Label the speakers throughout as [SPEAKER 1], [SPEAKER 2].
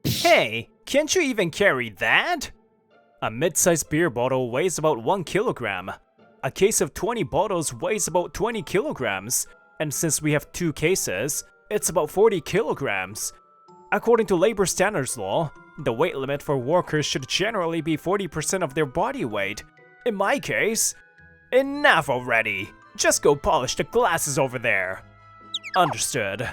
[SPEAKER 1] Hey, can't you even carry that? A mid-sized beer bottle weighs about 1 kilogram. A case of 20 bottles weighs about 20 kilograms. And since we have 2 cases, it's about 40 kilograms. According to labor standards law, the weight limit for workers should generally be 40% of their body weight. In my case, enough already. Just go polish the glasses over there. Understood.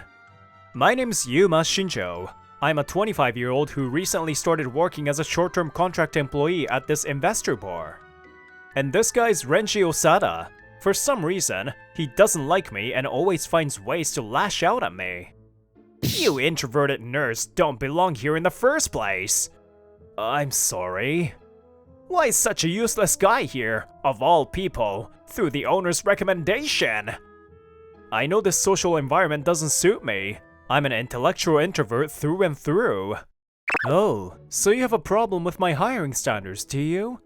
[SPEAKER 1] My name's Yuma Shinjo. I'm a 25-year-old who recently started working as a short-term contract employee at this investor bar. And this guy's Renji Osada. For some reason, he doesn't like me and always finds ways to lash out at me. You introverted nerds don't belong here in the first place. I'm sorry. Why is such a useless guy here, of all people, through the owner's recommendation? I know this social environment doesn't suit me. I'm an intellectual introvert through and through. Oh, so you have a problem with my hiring standards, do you?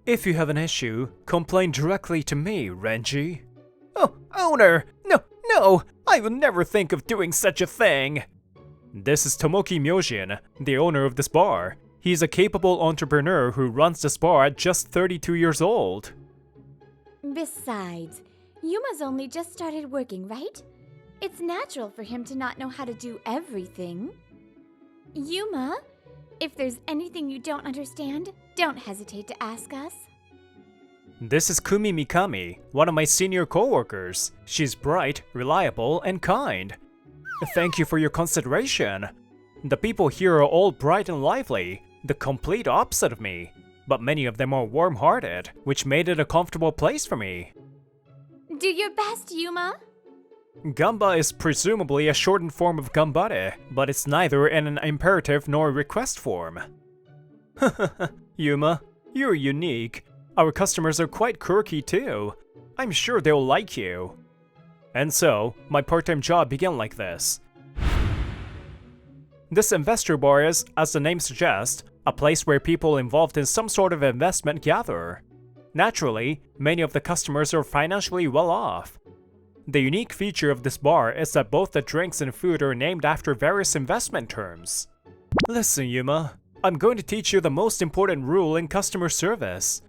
[SPEAKER 1] If you have an issue, complain directly to me, Renji. Oh, owner! No, I would never think of doing such a thing! This is Tomoki Myojin, the owner of this bar. He's a capable entrepreneur who runs this bar at just 32 years old.
[SPEAKER 2] Besides, Yuma's only just started working, right? It's natural for him to not know how to do everything. Yuma, if there's anything you don't understand, don't hesitate to ask us.
[SPEAKER 1] This is Kumi Mikami, one of my senior co-workers. She's bright, reliable, and kind. Thank you for your consideration. The people here are all bright and lively, the complete opposite of me. But many of them are warm-hearted, which made it a comfortable place for me.
[SPEAKER 2] Do your best, Yuma.
[SPEAKER 1] Gamba is presumably a shortened form of gambare, but it's neither in an imperative nor a request form. Yuma, you're unique. Our customers are quite quirky too. I'm sure they'll like you. And so, my part-time job began like this. This investor bar is, as the name suggests, a place where people involved in some sort of investment gather. Naturally, many of the customers are financially well off. The unique feature of this bar is that both the drinks and food are named after various investment terms. Listen, Yuma, I'm going to teach you the most important rule in customer service.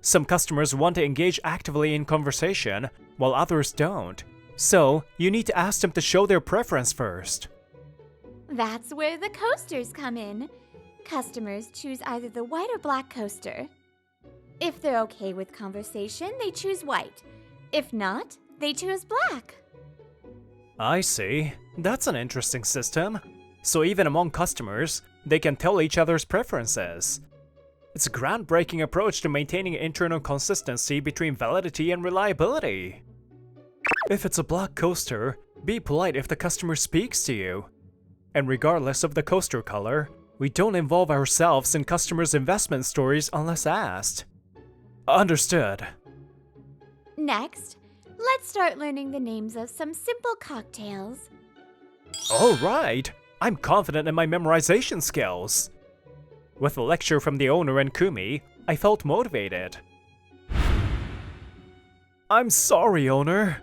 [SPEAKER 1] Some customers want to engage actively in conversation, while others don't. So, you need to ask them to show their preference first.
[SPEAKER 2] That's where the coasters come in. Customers choose either the white or black coaster. If they're okay with conversation, they choose white. If not, they choose black.
[SPEAKER 1] I see. That's an interesting system. So even among customers, they can tell each other's preferences. It's a groundbreaking approach to maintaining internal consistency between validity and reliability. If it's a black coaster, be polite if the customer speaks to you. And regardless of the coaster color, we don't involve ourselves in customers' investment stories unless asked. Understood.
[SPEAKER 2] Next, let's start learning the names of some simple cocktails.
[SPEAKER 1] Alright, I'm confident in my memorization skills. With a lecture from the owner and Kumi, I felt motivated. I'm sorry, owner.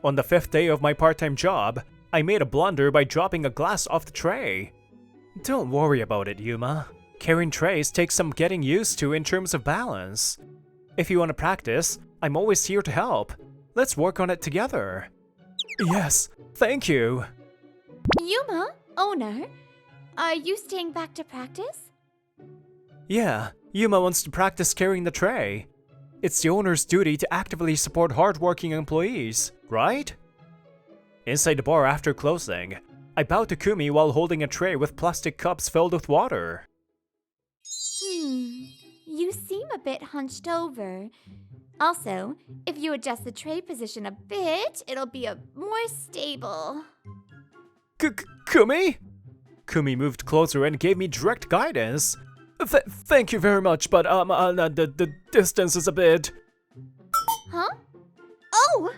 [SPEAKER 1] On the 5th day of my part-time job, I made a blunder by dropping a glass off the tray. Don't worry about it, Yuma. Carrying trays takes some getting used to in terms of balance. If you want to practice, I'm always here to help. Let's work on it together. Yes, thank you.
[SPEAKER 2] Yuma, owner, are you staying back to practice?
[SPEAKER 1] Yeah, Yuma wants to practice carrying the tray. It's the owner's duty to actively support hardworking employees, right? Inside the bar after closing, I bowed to Kumi while holding a tray with plastic cups filled with water.
[SPEAKER 2] You seem a bit hunched over. Also, if you adjust the tray position a bit, it'll be more stable.
[SPEAKER 1] Kumi? Kumi moved closer and gave me direct guidance. Thank you very much, but the distance is a bit...
[SPEAKER 2] Huh? Oh!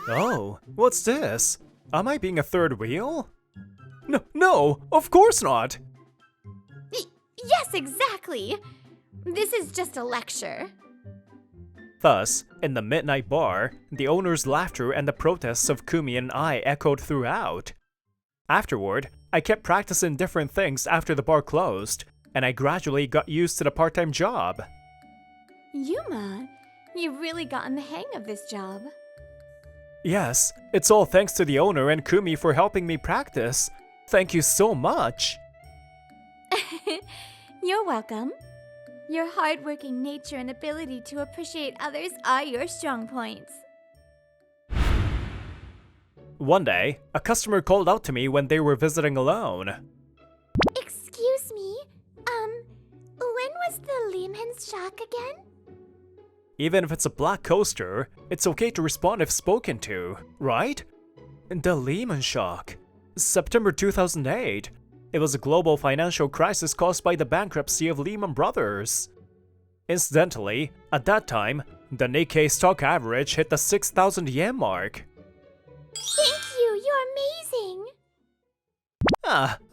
[SPEAKER 1] Oh, what's this? Am I being a third wheel? No, of course not!
[SPEAKER 2] Yes, exactly! This is just a lecture.
[SPEAKER 1] Thus, in the midnight bar, the owner's laughter and the protests of Kumi and I echoed throughout. Afterward, I kept practicing different things after the bar closed, and I gradually got used to the part-time job.
[SPEAKER 2] Yuma, you've really gotten the hang of this job.
[SPEAKER 1] Yes, it's all thanks to the owner and Kumi for helping me practice. Thank you so much.
[SPEAKER 2] You're welcome. Your hardworking nature and ability to appreciate others are your strong points.
[SPEAKER 1] One day, a customer called out to me when they were visiting alone.
[SPEAKER 2] Excuse me, when was the Lehman's shock again?
[SPEAKER 1] Even if it's a black coaster, it's okay to respond if spoken to, right? The Lehman shock. September 2008. It was a global financial crisis caused by the bankruptcy of Lehman Brothers. Incidentally, at that time, the Nikkei stock average hit the 6,000 yen mark.
[SPEAKER 2] Thank you, you're amazing!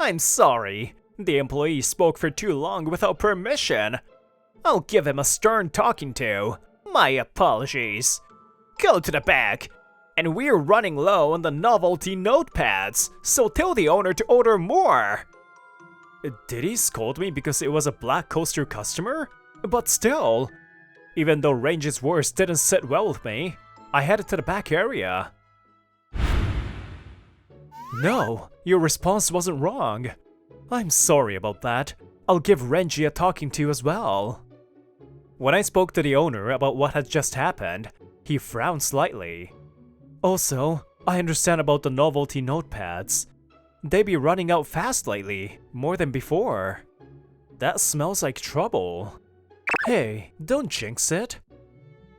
[SPEAKER 1] I'm sorry. The employee spoke for too long without permission. I'll give him a stern talking to. My apologies. Go to the back. And we're running low on the novelty notepads, so tell the owner to order more. Did he scold me because it was a black coaster customer? But still, even though Renji's words didn't sit well with me, I headed to the back area. No, your response wasn't wrong. I'm sorry about that. I'll give Renji a talking to as well. When I spoke to the owner about what had just happened, he frowned slightly. Also, I understand about the novelty notepads. They be running out fast lately, more than before. That smells like trouble. Hey, don't jinx it.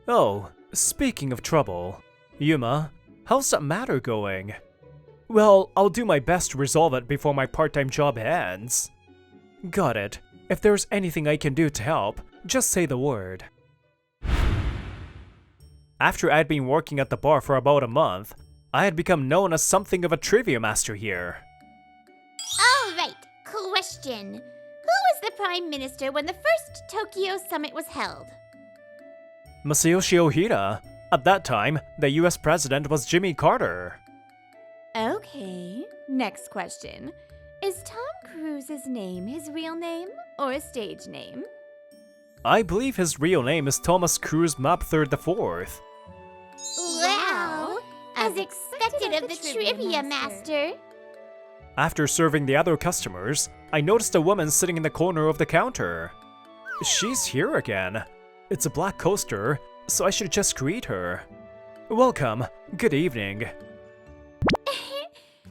[SPEAKER 1] Oh, speaking of trouble, Yuma, how's that matter going? Well, I'll do my best to resolve it before my part-time job ends. Got it. If there's anything I can do to help, just say the word. After I'd been working at the bar for about a month, I had become known as something of a trivia master here.
[SPEAKER 2] Alright, question. Who was the Prime Minister when the first Tokyo Summit was held?
[SPEAKER 1] Masayoshi Ohira. At that time, the US president was Jimmy Carter.
[SPEAKER 2] Okay, next question. Is Tom Cruise's name his real name or a stage name?
[SPEAKER 1] I believe his real name is Thomas Cruise Mapthird IV.
[SPEAKER 2] Wow! As expected of the Trivia Master.
[SPEAKER 1] After serving the other customers, I noticed a woman sitting in the corner of the counter. She's here again. It's a black coaster, so I should just greet her. Welcome. Good evening.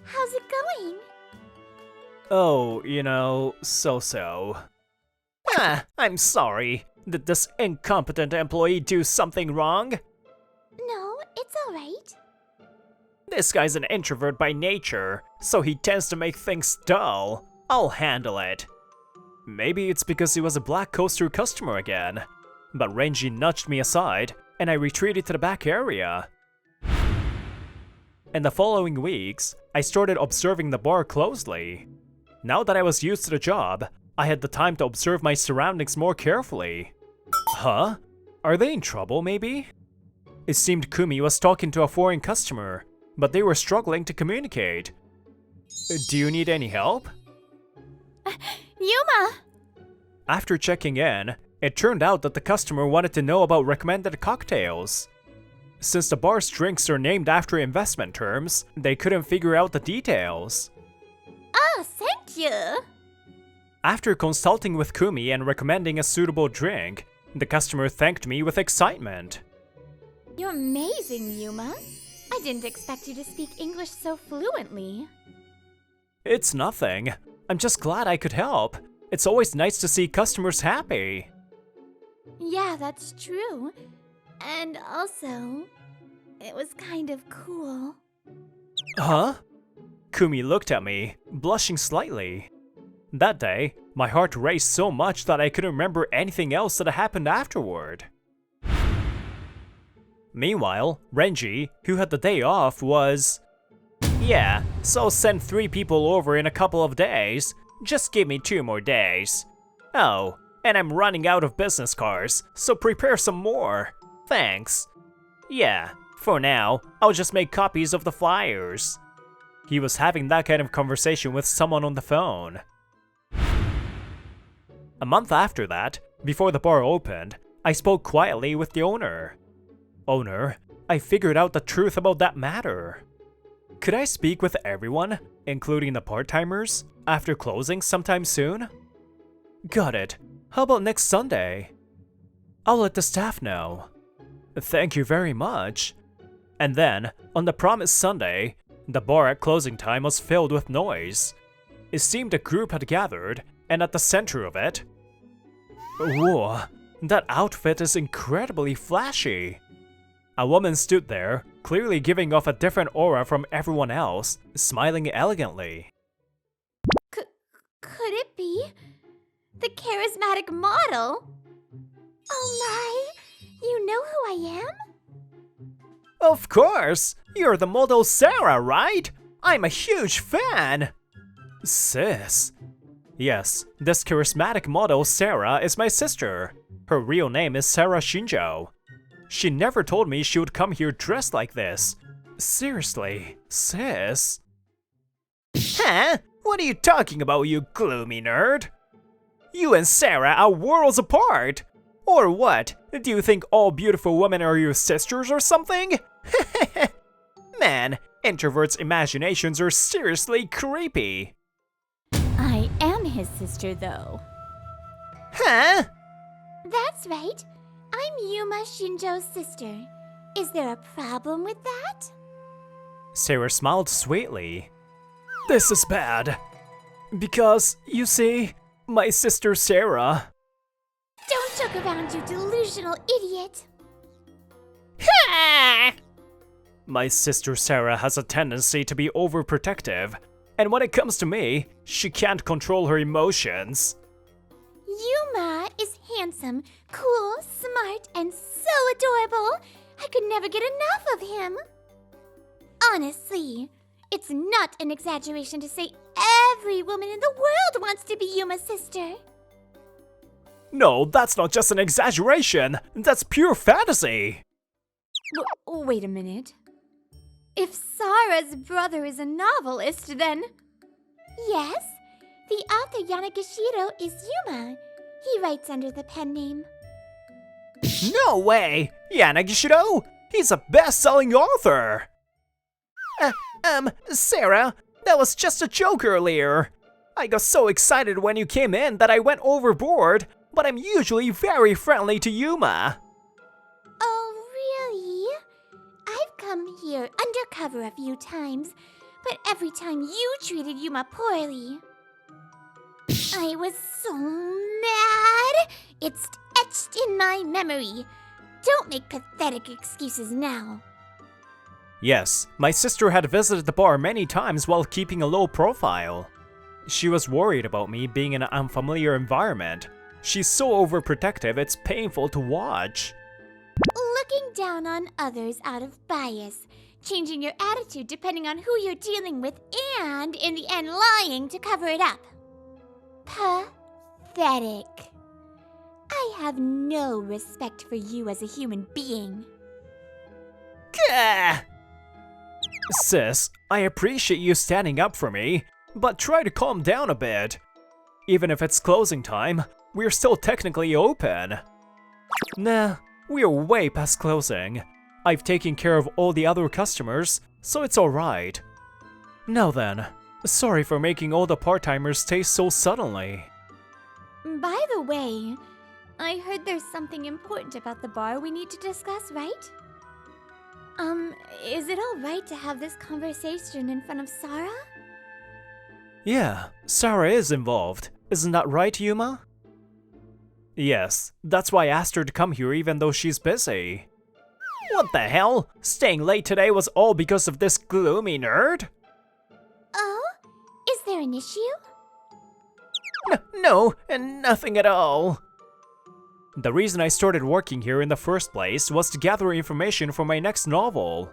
[SPEAKER 2] How's it going?
[SPEAKER 1] Oh, you know, so-so. I'm sorry. Did this incompetent employee do something wrong?
[SPEAKER 2] No, it's alright.
[SPEAKER 1] This guy's an introvert by nature, so he tends to make things dull. I'll handle it. Maybe it's because he was a black coaster customer again. But Renji nudged me aside, and I retreated to the back area. In the following weeks, I started observing the bar closely. Now that I was used to the job, I had the time to observe my surroundings more carefully. Huh? Are they in trouble, maybe? It seemed Kumi was talking to a foreign customer, but they were struggling to communicate. Do you need any help?
[SPEAKER 2] Yuma!
[SPEAKER 1] After checking in, it turned out that the customer wanted to know about recommended cocktails. Since the bar's drinks are named after investment terms, they couldn't figure out the details.
[SPEAKER 2] Oh, thank you!
[SPEAKER 1] After consulting with Kumi and recommending a suitable drink, the customer thanked me with excitement.
[SPEAKER 2] You're amazing, Yuma. I didn't expect you to speak English so fluently.
[SPEAKER 1] It's nothing. I'm just glad I could help. It's always nice to see customers happy.
[SPEAKER 2] Yeah, that's true. And also, it was kind of cool.
[SPEAKER 1] Huh? Kumi looked at me, blushing slightly. That day, my heart raced so much that I couldn't remember anything else that happened afterward. Meanwhile, Renji, who had the day off, was... Yeah, so send 3 people over in a couple of days. Just give me 2 more days. Oh, and I'm running out of business cards, so prepare some more. Thanks. Yeah, for now, I'll just make copies of the flyers. He was having that kind of conversation with someone on the phone. A month after that, before the bar opened, I spoke quietly with the owner. Owner, I figured out the truth about that matter. Could I speak with everyone, including the part-timers, after closing sometime soon? Got it. How about next Sunday? I'll let the staff know. Thank you very much. And then, on the promised Sunday, the bar at closing time was filled with noise. It seemed a group had gathered, and at the center of it... Whoa, that outfit is incredibly flashy. A woman stood there, clearly giving off a different aura from everyone else, smiling elegantly.
[SPEAKER 2] Could it be the charismatic model? Oh my, you know who I am?
[SPEAKER 1] Of course! You're the model Sarah, right? I'm a huge fan! Sis. Yes, this charismatic model Sarah is my sister. Her real name is Sarah Shinjo. She never told me she would come here dressed like this. Seriously, sis? Huh? What are you talking about, you gloomy nerd? You and Sarah are worlds apart! Or what? Do you think all beautiful women are your sisters or something? Man, introverts' imaginations are seriously creepy.
[SPEAKER 2] I am his sister, though.
[SPEAKER 1] Huh?
[SPEAKER 2] That's right. I'm Yuma Shinjo's sister. Is there a problem with that?
[SPEAKER 1] Sarah smiled sweetly. This is bad. Because, you see, my sister Sarah...
[SPEAKER 2] Don't joke around, you delusional idiot!
[SPEAKER 1] My sister Sarah has a tendency to be overprotective, and when it comes to me, she can't control her emotions.
[SPEAKER 2] Yuma is handsome, cool, smart, and so adorable. I could never get enough of him. Honestly, it's not an exaggeration to say every woman in the world wants to be Yuma's sister.
[SPEAKER 1] No, that's not just an exaggeration. That's pure fantasy.
[SPEAKER 2] Wait a minute. If Sarah's brother is a novelist, then... Yes, the author Yanagishiro is Yuma. He writes under the pen name.
[SPEAKER 1] No way! Yanagishiro? He's a best-selling author! Sarah, that was just a joke earlier. I got so excited when you came in that I went overboard, but I'm usually very friendly to Yuma.
[SPEAKER 2] Oh, really? I've come here undercover a few times, but every time you treated Yuma poorly. I was so mad! It's etched in my memory. Don't make pathetic excuses now.
[SPEAKER 1] Yes, my sister had visited the bar many times while keeping a low profile. She was worried about me being in an unfamiliar environment. She's so overprotective, it's painful to watch.
[SPEAKER 2] Looking down on others out of bias, changing your attitude depending on who you're dealing with, and in the end lying to cover it up. Pathetic. I have no respect for you as a human being.
[SPEAKER 1] Gah! Sis, I appreciate you standing up for me, but try to calm down a bit. Even if it's closing time, we're still technically open. Nah, we're way past closing. I've taken care of all the other customers, so it's alright. Now then, sorry for making all the part-timers stay so suddenly.
[SPEAKER 2] By the way, I heard there's something important about the bar we need to discuss, right? Is it alright to have this conversation in front of Sarah?
[SPEAKER 1] Yeah, Sarah is involved. Isn't that right, Yuma? Yes, that's why I asked her to come here even though she's busy. What the hell? Staying late today was all because of this gloomy nerd?
[SPEAKER 2] Oh? Is there an issue?
[SPEAKER 1] No, nothing at all. The reason I started working here in the first place was to gather information for my next novel.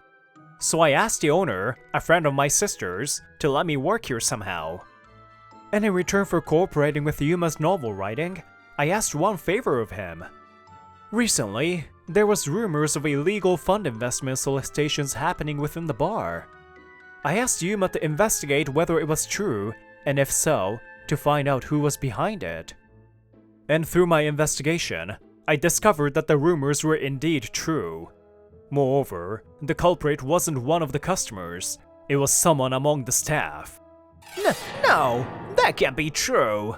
[SPEAKER 1] So I asked the owner, a friend of my sister's, to let me work here somehow. And in return for cooperating with Yuma's novel writing, I asked one favor of him. Recently, there was rumors of illegal fund investment solicitations happening within the bar. I asked Yuma to investigate whether it was true, and if so, to find out who was behind it. And through my investigation, I discovered that the rumors were indeed true. Moreover, the culprit wasn't one of the customers, it was someone among the staff. No, that can't be true.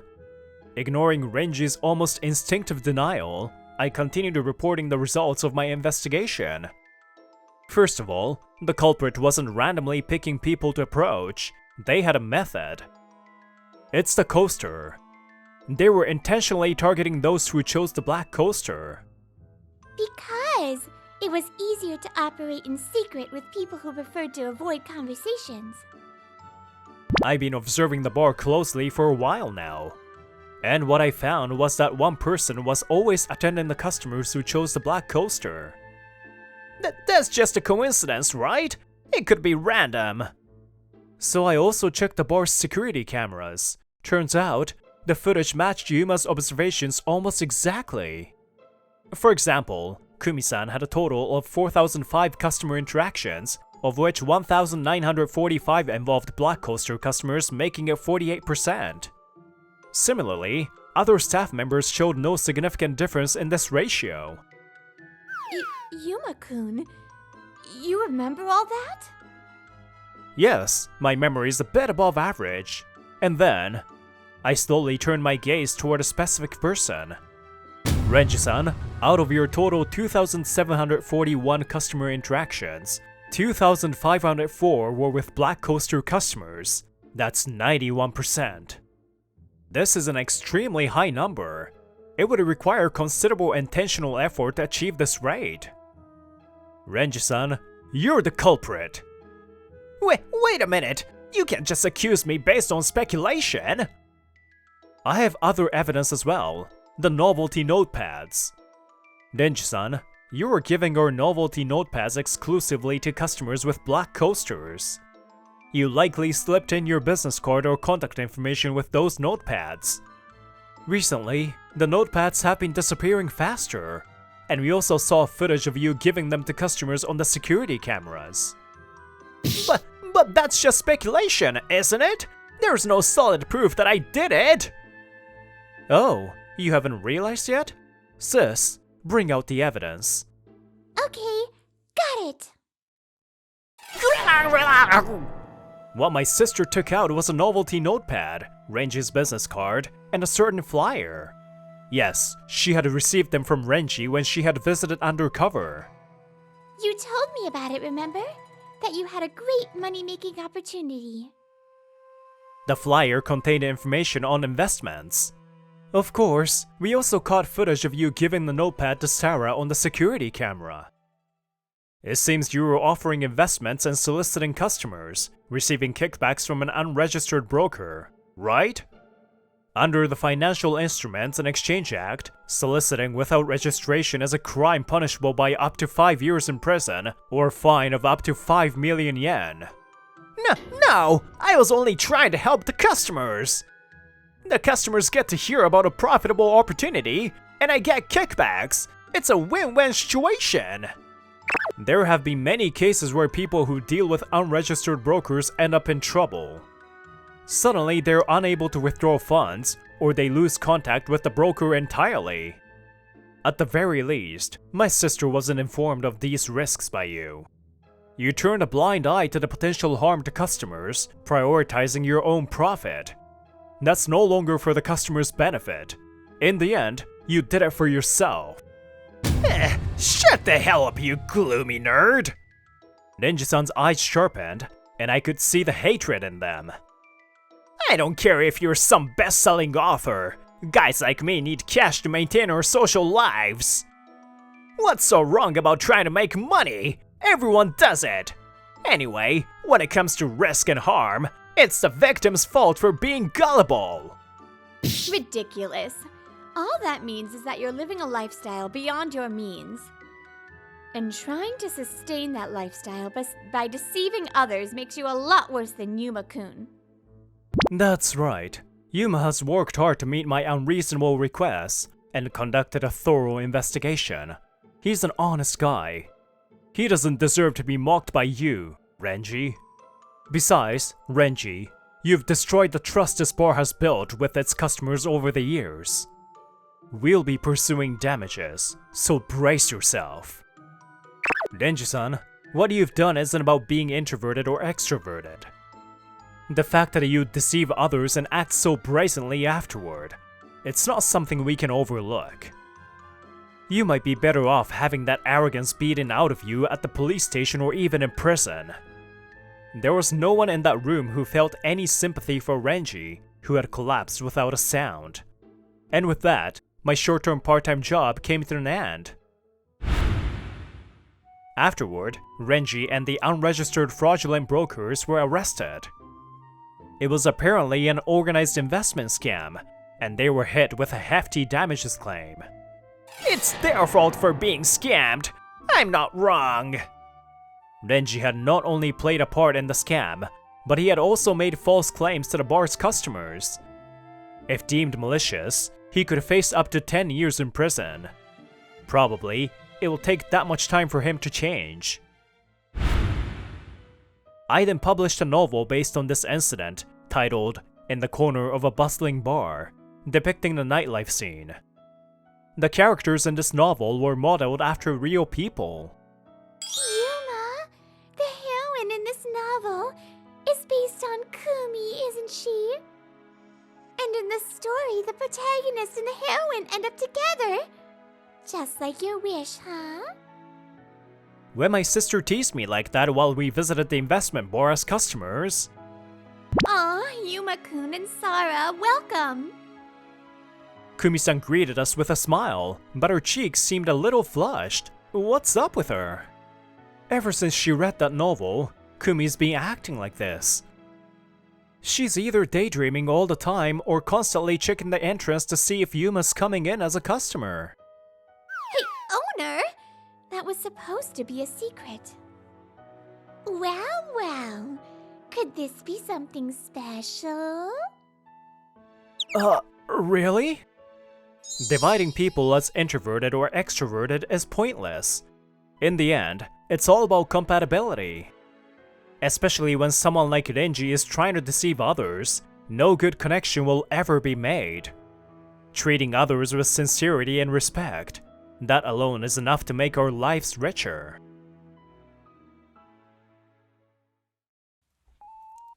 [SPEAKER 1] Ignoring Renji's almost instinctive denial, I continued reporting the results of my investigation. First of all, the culprit wasn't randomly picking people to approach, they had a method. It's the coaster. They were intentionally targeting those who chose the black coaster.
[SPEAKER 2] Because it was easier to operate in secret with people who preferred to avoid conversations.
[SPEAKER 1] I've been observing the bar closely for a while now. And what I found was that one person was always attending the customers who chose the black coaster. That's just a coincidence, right? It could be random. So I also checked the bar's security cameras. Turns out, the footage matched Yuma's observations almost exactly. For example, Kumi-san had a total of 4,005 customer interactions, of which 1,945 involved black coaster customers, making it 48%. Similarly, other staff members showed no significant difference in this ratio.
[SPEAKER 2] Yuma-kun, you remember all that?
[SPEAKER 1] Yes, my memory is a bit above average. And then, I slowly turned my gaze toward a specific person. Renji-san, out of your total 2,741 customer interactions, 2,504 were with black coaster customers. That's 91%. This is an extremely high number. It would require considerable intentional effort to achieve this rate. Renji-san, you're the culprit. Wait a minute! You can't just accuse me based on speculation! I have other evidence as well. The novelty notepads. Renji-san, you were giving our novelty notepads exclusively to customers with black coasters. You likely slipped in your business card or contact information with those notepads. Recently, the notepads have been disappearing faster, and we also saw footage of you giving them to customers on the security cameras. But that's just speculation, isn't it? There's no solid proof that I did it! Oh, you haven't realized yet? Sis, bring out the evidence.
[SPEAKER 2] Okay, got it.
[SPEAKER 1] What my sister took out was a novelty notepad, Renji's business card, and a certain flyer. Yes, she had received them from Renji when she had visited undercover.
[SPEAKER 2] You told me about it, remember? That you had a great money-making opportunity.
[SPEAKER 1] The flyer contained information on investments. Of course, we also caught footage of you giving the notepad to Sarah on the security camera. It seems you were offering investments and soliciting customers, receiving kickbacks from an unregistered broker, right? Under the Financial Instruments and Exchange Act, soliciting without registration is a crime punishable by up to 5 years in prison or a fine of up to 5 million yen. No! I was only trying to help the customers! The customers get to hear about a profitable opportunity, and I get kickbacks. It's a win-win situation! There have been many cases where people who deal with unregistered brokers end up in trouble. Suddenly, they're unable to withdraw funds, or they lose contact with the broker entirely. At the very least, my sister wasn't informed of these risks by you. You turned a blind eye to the potential harm to customers, prioritizing your own profit. That's no longer for the customer's benefit. In the end, you did it for yourself. Shut the hell up, you gloomy nerd! Renji-san's eyes sharpened, and I could see the hatred in them. I don't care if you're some best-selling author. Guys like me need cash to maintain our social lives. What's so wrong about trying to make money? Everyone does it. Anyway, when it comes to risk and harm, it's the victim's fault for being gullible.
[SPEAKER 2] Ridiculous. All that means is that you're living a lifestyle beyond your means. And trying to sustain that lifestyle by deceiving others makes you a lot worse than Yuma-kun.
[SPEAKER 1] That's right. Yuma has worked hard to meet my unreasonable requests and conducted a thorough investigation. He's an honest guy. He doesn't deserve to be mocked by you, Renji. Besides, Renji, you've destroyed the trust this bar has built with its customers over the years. We'll be pursuing damages, so brace yourself. Renji-san, what you've done isn't about being introverted or extroverted. The fact that you deceive others and act so brazenly afterward, it's not something we can overlook. You might be better off having that arrogance beaten out of you at the police station or even in prison. There was no one in that room who felt any sympathy for Renji, who had collapsed without a sound. And with that, my short-term part-time job came to an end. Afterward, Renji and the unregistered fraudulent brokers were arrested. It was apparently an organized investment scam, and they were hit with a hefty damages claim. It's their fault for being scammed! I'm not wrong! Renji had not only played a part in the scam, but he had also made false claims to the bar's customers. If deemed malicious, he could face up to 10 years in prison. Probably, it will take that much time for him to change. I then published a novel based on this incident, titled In the Corner of a Bustling Bar, depicting the nightlife scene. The characters in this novel were modeled after real people.
[SPEAKER 2] Yuma, the heroine in this novel, is based on Kumi, isn't she? And in the story, the protagonist and the heroine end up together. Just like your wish, huh?
[SPEAKER 1] When my sister teased me like that while we visited the investment bar as customers.
[SPEAKER 2] Aw, Yuma-kun and Sara, welcome!
[SPEAKER 1] Kumi-san greeted us with a smile, but her cheeks seemed a little flushed. What's up with her? Ever since she read that novel, Kumi's been acting like this. She's either daydreaming all the time or constantly checking the entrance to see if Yuma's coming in as a customer.
[SPEAKER 2] Hey, owner! That was supposed to be a secret. Well, could this be something special?
[SPEAKER 1] Really? Dividing people as introverted or extroverted is pointless. In the end, it's all about compatibility. Especially when someone like Renji is trying to deceive others, no good connection will ever be made. Treating others with sincerity and respect, that alone is enough to make our lives richer.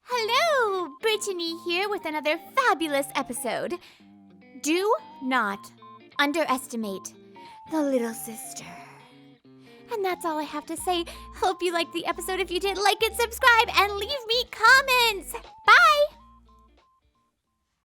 [SPEAKER 2] Hello! Brittany here with another fabulous episode. Do not underestimate the little sister. And that's all I have to say. Hope you liked the episode. If you did, like it, subscribe, and leave me comments!